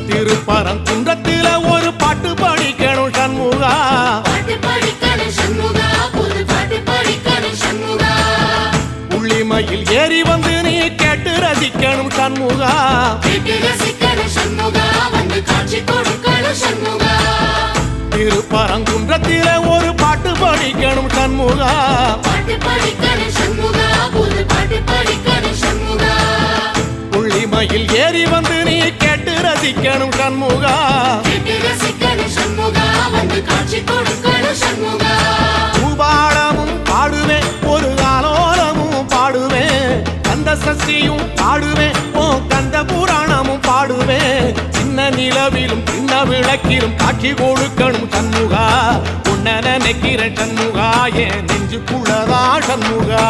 திருப்பரங்குன்றத்தில ஒரு பாட்டு படிக்கணும் சண்முகா, புள்ளிமயில் ஏறி வந்து நீ கேட்டு ரசிக்கணும் சண்முகா, திருப்பரங்குன்றத்தில ஒரு பாட்டு படிக்கணும் சண்முகா, புள்ளிமயில் ஏறி வந்து நீ கேட்டு ரசிக்கணும் சண்முகா, பூபாடமும் பாடுவேன் ஒரு ஆலோலமும் பாடுவேன், கந்த சஷ்டியும் பாடுவேன் ஓ கந்த புராணமும் பாடுவேன், சின்ன நிலவிலும் சின்ன விளக்கிலும் காட்சி கொடுக்கணும் சண்முகா, உன்ன நினைக்கிறேன் சண்முகா, என் நெஞ்சுக்குள்ளதா சண்முகா.